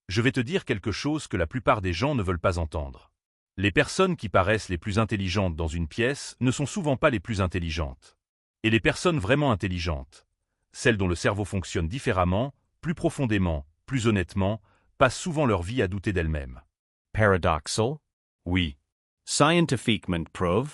Je vais te dire quelque chose que la plupart des gens ne veulent pas entendre. Les personnes qui paraissent les plus intelligentes dans une pièce ne sont souvent pas les plus intelligentes. Et les personnes vraiment intelligentes, celles dont le cerveau fonctionne différemment, plus profondément, plus honnêtement, passent souvent leur vie à douter d'elles-mêmes. Paradoxal? Oui, Scientifiquement prouvé?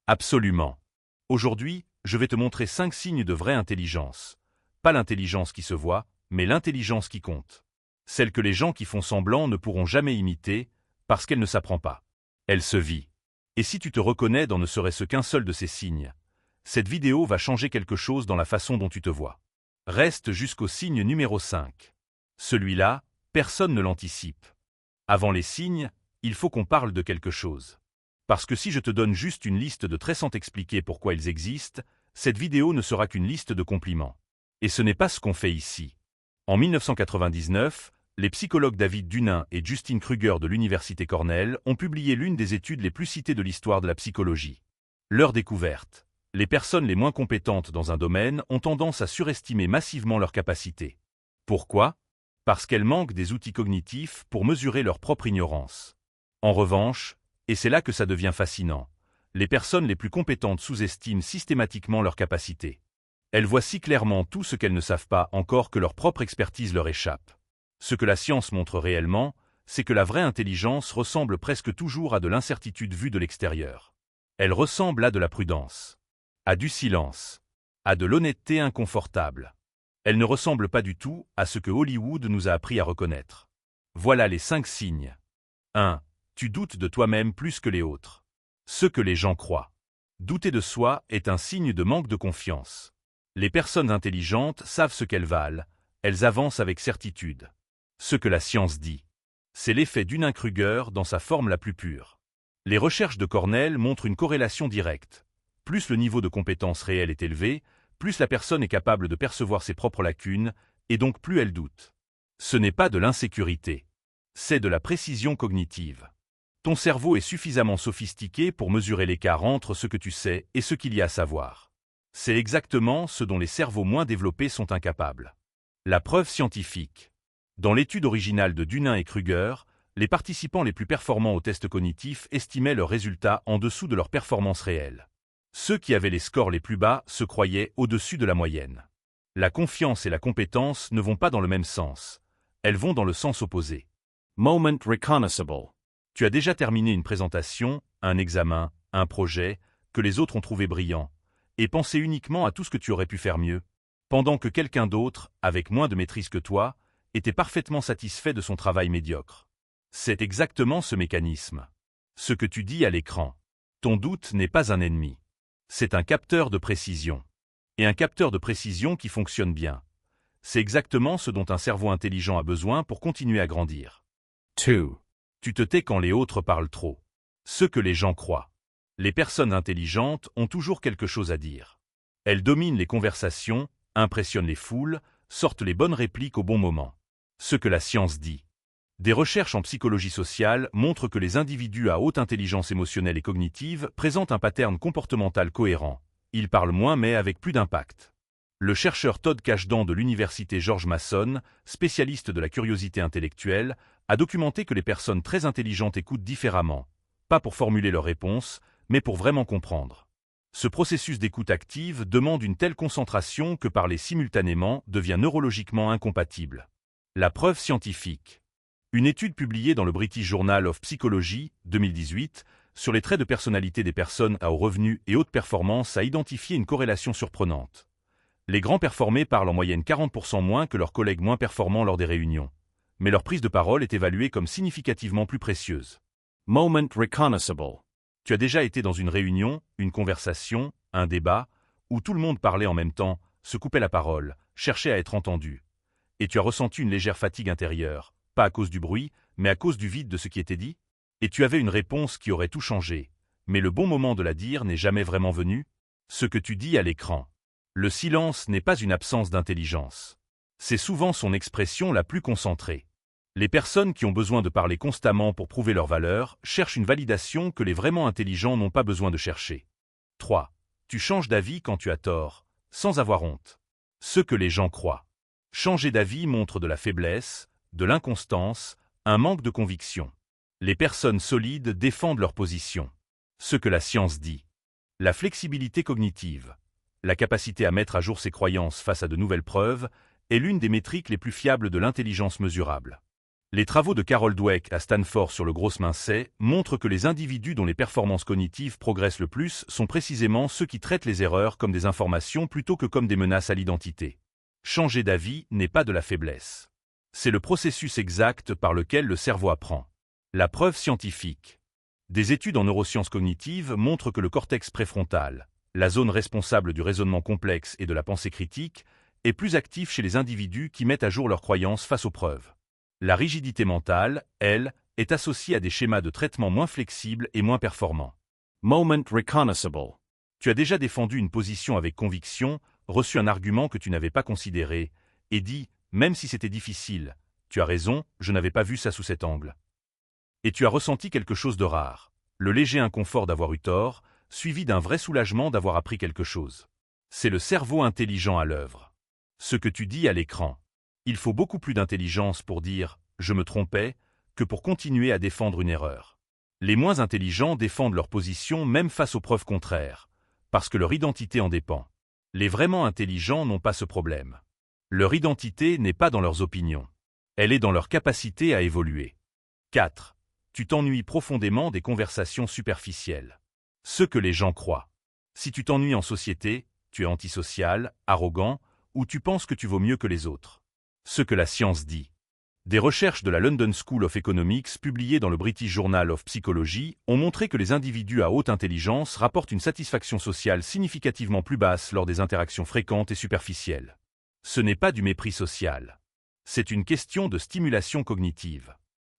absolument. Aujourd'hui, je vais te montrer 5 signes de vraie intelligence. Pas l'intelligence qui se voit, mais l'intelligence qui compte. Celle que les gens qui font semblant ne pourront jamais imiter, parce qu'elle ne s'apprend pas. Elle se vit. Et si tu te reconnais dans ne serait-ce qu'un seul de ces signes, cette vidéo va changer quelque chose dans la façon dont tu te vois. Reste jusqu'au signe numéro 5. Celui-là, personne ne l'anticipe. Avant les signes, il faut qu'on parle de quelque chose. Parce que si je te donne juste une liste de traits sans t'expliquer pourquoi ils existent, cette vidéo ne sera qu'une liste de compliments. Et ce n'est pas ce qu'on fait ici. En 1999, les psychologues David Dunin et Justin Kruger de l'Université Cornell ont publié l'une des études les plus citées de l'histoire de la psychologie. Leur découverte: les personnes les moins compétentes dans un domaine ont tendance à surestimer massivement leurs capacités. Pourquoi? Parce qu'elles manquent des outils cognitifs pour mesurer leur propre ignorance. En revanche, et c'est là que ça devient fascinant, les personnes les plus compétentes sous-estiment systématiquement leurs capacités. Elles voient si clairement tout ce qu'elles ne savent pas encore que leur propre expertise leur échappe. Ce que la science montre réellement, c'est que la vraie intelligence ressemble presque toujours à de l'incertitude vue de l'extérieur. Elle ressemble à de la prudence, à du silence, à de l'honnêteté inconfortable. Elle ne ressemble pas du tout à ce que Hollywood nous a appris à reconnaître. Voilà les 5 signes. 1. Tu doutes de toi-même plus que les autres. Ce que les gens croient. Douter de soi est un signe de manque de confiance. Les personnes intelligentes savent ce qu'elles valent, elles avancent avec certitude. Ce que la science dit. C'est l'effet Dunning-Kruger dans sa forme la plus pure. Les recherches de Cornell montrent une corrélation directe. Plus le niveau de compétence réel est élevé, plus la personne est capable de percevoir ses propres lacunes, et donc plus elle doute. Ce n'est pas de l'insécurité. C'est de la précision cognitive. Ton cerveau est suffisamment sophistiqué pour mesurer l'écart entre ce que tu sais et ce qu'il y a à savoir. C'est exactement ce dont les cerveaux moins développés sont incapables. La preuve scientifique. Dans l'étude originale de Dunin et Kruger, les participants les plus performants au test cognitif estimaient leurs résultats en dessous de leur performance réelle. Ceux qui avaient les scores les plus bas se croyaient au-dessus de la moyenne. La confiance et la compétence ne vont pas dans le même sens. Elles vont dans le sens opposé. Moment reconnaissable. Tu as déjà terminé une présentation, un examen, un projet, que les autres ont trouvé brillant, et pensé uniquement à tout ce que tu aurais pu faire mieux, pendant que quelqu'un d'autre, avec moins de maîtrise que toi, était parfaitement satisfait de son travail médiocre. C'est exactement ce mécanisme. Ce que tu dis à l'écran. Ton doute n'est pas un ennemi. C'est un capteur de précision. Et un capteur de précision qui fonctionne bien. C'est exactement ce dont un cerveau intelligent a besoin pour continuer à grandir. 2. Tu te tais quand les autres parlent trop. Ce que les gens croient. Les personnes intelligentes ont toujours quelque chose à dire. Elles dominent les conversations, impressionnent les foules, sortent les bonnes répliques au bon moment. Ce que la science dit. Des recherches en psychologie sociale montrent que les individus à haute intelligence émotionnelle et cognitive présentent un pattern comportemental cohérent. Ils parlent moins mais avec plus d'impact. Le chercheur Todd Kashdan de l'université George Mason, spécialiste de la curiosité intellectuelle, a documenté que les personnes très intelligentes écoutent différemment, pas pour formuler leurs réponses, mais pour vraiment comprendre. Ce processus d'écoute active demande une telle concentration que parler simultanément devient neurologiquement incompatible. La preuve scientifique. Une étude publiée dans le British Journal of Psychology, 2018, sur les traits de personnalité des personnes à haut revenu et haute performance a identifié une corrélation surprenante. Les grands performés parlent en moyenne 40% moins que leurs collègues moins performants lors des réunions. Mais leur prise de parole est évaluée comme significativement plus précieuse. Moment reconnaissable. Tu as déjà été dans une réunion, une conversation, un débat, où tout le monde parlait en même temps, se coupait la parole, cherchait à être entendu. Et tu as ressenti une légère fatigue intérieure, pas à cause du bruit, mais à cause du vide de ce qui était dit. Et tu avais une réponse qui aurait tout changé, mais le bon moment de la dire n'est jamais vraiment venu. Ce que tu dis à l'écran. Le silence n'est pas une absence d'intelligence. C'est souvent son expression la plus concentrée. Les personnes qui ont besoin de parler constamment pour prouver leur valeur cherchent une validation que les vraiment intelligents n'ont pas besoin de chercher. 3. Tu changes d'avis quand tu as tort, sans avoir honte. Ce que les gens croient. Changer d'avis montre de la faiblesse, de l'inconstance, un manque de conviction. Les personnes solides défendent leur position. Ce que la science dit. La flexibilité cognitive, la capacité à mettre à jour ses croyances face à de nouvelles preuves, est l'une des métriques les plus fiables de l'intelligence mesurable. Les travaux de Carol Dweck à Stanford sur le gross mindset montrent que les individus dont les performances cognitives progressent le plus sont précisément ceux qui traitent les erreurs comme des informations plutôt que comme des menaces à l'identité. Changer d'avis n'est pas de la faiblesse. C'est le processus exact par lequel le cerveau apprend. La preuve scientifique. Des études en neurosciences cognitives montrent que le cortex préfrontal, la zone responsable du raisonnement complexe et de la pensée critique, est plus actif chez les individus qui mettent à jour leurs croyances face aux preuves. La rigidité mentale, elle, est associée à des schémas de traitement moins flexibles et moins performants. Moment reconnaissable. Tu as déjà défendu une position avec conviction, reçu un argument que tu n'avais pas considéré, et dit, même si c'était difficile, tu as raison, je n'avais pas vu ça sous cet angle. Et tu as ressenti quelque chose de rare, le léger inconfort d'avoir eu tort, suivi d'un vrai soulagement d'avoir appris quelque chose. C'est le cerveau intelligent à l'œuvre. Ce que tu dis à l'écran. Il faut beaucoup plus d'intelligence pour dire « je me trompais » que pour continuer à défendre une erreur. Les moins intelligents défendent leur position même face aux preuves contraires, parce que leur identité en dépend. Les vraiment intelligents n'ont pas ce problème. Leur identité n'est pas dans leurs opinions. Elle est dans leur capacité à évoluer. 4. Tu t'ennuies profondément des conversations superficielles. Ce que les gens croient. Si tu t'ennuies en société, tu es antisocial, arrogant, ou tu penses que tu vaux mieux que les autres. Ce que la science dit. Des recherches de la London School of Economics publiées dans le British Journal of Psychology ont montré que les individus à haute intelligence rapportent une satisfaction sociale significativement plus basse lors des interactions fréquentes et superficielles. Ce n'est pas du mépris social. C'est une question de stimulation cognitive.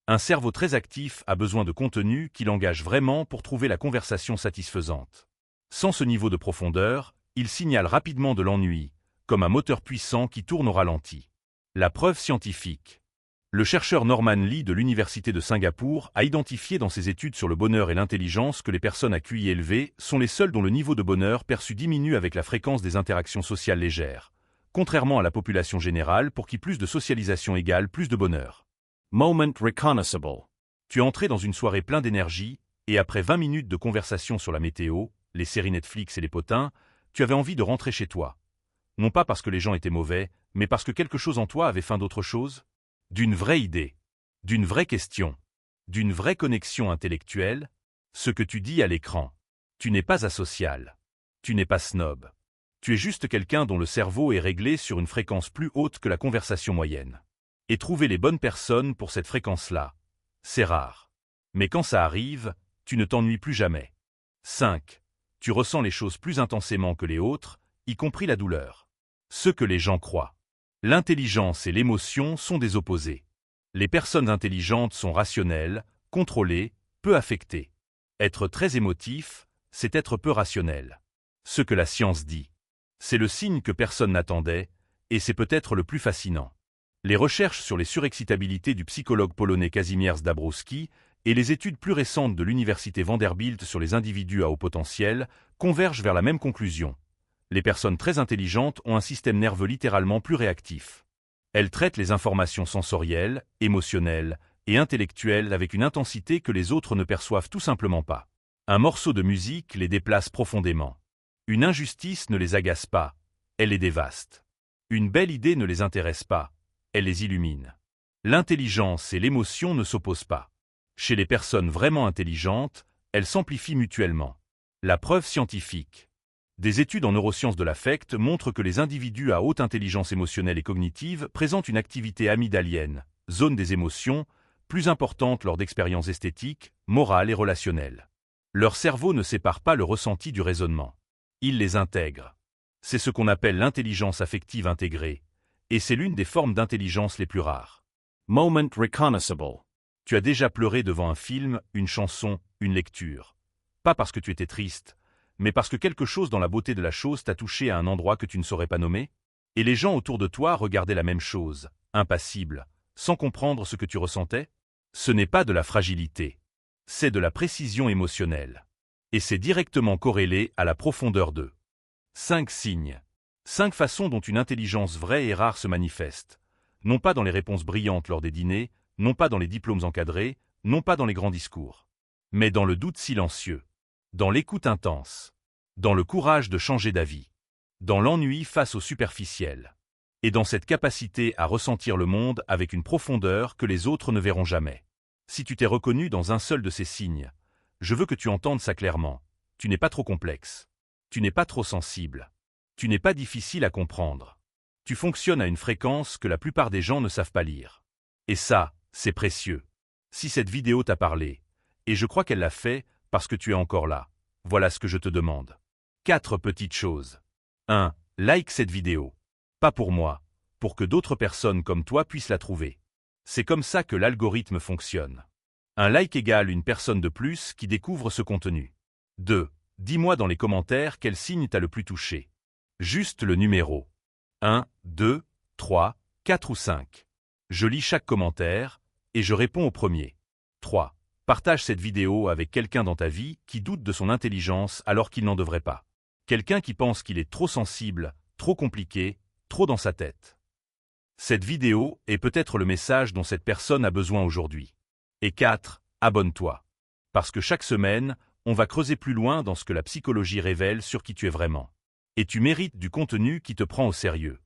Un cerveau très actif a besoin de contenu qui l'engage vraiment pour trouver la conversation satisfaisante. Sans ce niveau de profondeur, il signale rapidement de l'ennui, comme un moteur puissant qui tourne au ralenti. La preuve scientifique. Le chercheur Norman Lee de l'Université de Singapour a identifié dans ses études sur le bonheur et l'intelligence que les personnes à QI élevé sont les seules dont le niveau de bonheur perçu diminue avec la fréquence des interactions sociales légères, contrairement à la population générale pour qui plus de socialisation égale plus de bonheur. Moment reconnaissable. Tu es entré dans une soirée plein d'énergie, et après 20 minutes de conversation sur la météo, les séries Netflix et les potins, tu avais envie de rentrer chez toi. Non pas parce que les gens étaient mauvais, mais parce que quelque chose en toi avait faim d'autre chose. D'une vraie idée, d'une vraie question, d'une vraie connexion intellectuelle, ce que tu dis à l'écran. Tu n'es pas asocial. Tu n'es pas snob. Tu es juste quelqu'un dont le cerveau est réglé sur une fréquence plus haute que la conversation moyenne. Et trouver les bonnes personnes pour cette fréquence-là, c'est rare. Mais quand ça arrive, tu ne t'ennuies plus jamais. 5. Tu ressens les choses plus intensément que les autres, y compris la douleur. Ce que les gens croient. L'intelligence et l'émotion sont des opposés. Les personnes intelligentes sont rationnelles, contrôlées, peu affectées. Être très émotif, c'est être peu rationnel. Ce que la science dit. C'est le signe que personne n'attendait, et c'est peut-être le plus fascinant. Les recherches sur les surexcitabilités du psychologue polonais Kazimierz Dabrowski et les études plus récentes de l'université Vanderbilt sur les individus à haut potentiel convergent vers la même conclusion. Les personnes très intelligentes ont un système nerveux littéralement plus réactif. Elles traitent les informations sensorielles, émotionnelles et intellectuelles avec une intensité que les autres ne perçoivent tout simplement pas. Un morceau de musique les déplace profondément. Une injustice ne les agace pas, elle les dévaste. Une belle idée ne les intéresse pas, elle les illumine. L'intelligence et l'émotion ne s'opposent pas. Chez les personnes vraiment intelligentes, elles s'amplifient mutuellement. La preuve scientifique. Des études en neurosciences de l'affect montrent que les individus à haute intelligence émotionnelle et cognitive présentent une activité amygdalienne, zone des émotions, plus importante lors d'expériences esthétiques, morales et relationnelles. Leur cerveau ne sépare pas le ressenti du raisonnement. Il les intègre. C'est ce qu'on appelle l'intelligence affective intégrée, et c'est l'une des formes d'intelligence les plus rares. Moment reconnaissable. Tu as déjà pleuré devant un film, une chanson, une lecture. Pas parce que tu étais triste, mais parce que quelque chose dans la beauté de la chose t'a touché à un endroit que tu ne saurais pas nommer? Et les gens autour de toi regardaient la même chose, impassibles, sans comprendre ce que tu ressentais? Ce n'est pas de la fragilité. C'est de la précision émotionnelle. Et c'est directement corrélé à la profondeur d'eux. 5 signes. 5 façons dont une intelligence vraie et rare se manifeste. Non pas dans les réponses brillantes lors des dîners, non pas dans les diplômes encadrés, non pas dans les grands discours. Mais dans le doute silencieux, dans l'écoute intense, dans le courage de changer d'avis, dans l'ennui face au superficiel, et dans cette capacité à ressentir le monde avec une profondeur que les autres ne verront jamais. Si tu t'es reconnu dans un seul de ces signes, je veux que tu entendes ça clairement. Tu n'es pas trop complexe. Tu n'es pas trop sensible. Tu n'es pas difficile à comprendre. Tu fonctionnes à une fréquence que la plupart des gens ne savent pas lire. Et ça, c'est précieux. Si cette vidéo t'a parlé, et je crois qu'elle l'a fait parce que tu es encore là, voilà ce que je te demande. 4 petites choses. 1. Like cette vidéo. Pas pour moi, pour que d'autres personnes comme toi puissent la trouver. C'est comme ça que l'algorithme fonctionne. Un like égale une personne de plus qui découvre ce contenu. 2. Dis-moi dans les commentaires quel signe t'a le plus touché. Juste le numéro. 1, 2, 3, 4 ou 5. Je lis chaque commentaire, et je réponds au premier. 3. Partage cette vidéo avec quelqu'un dans ta vie qui doute de son intelligence alors qu'il n'en devrait pas. Quelqu'un qui pense qu'il est trop sensible, trop compliqué, trop dans sa tête. Cette vidéo est peut-être le message dont cette personne a besoin aujourd'hui. Et 4. Abonne-toi. Parce que chaque semaine, on va creuser plus loin dans ce que la psychologie révèle sur qui tu es vraiment. Et tu mérites du contenu qui te prend au sérieux.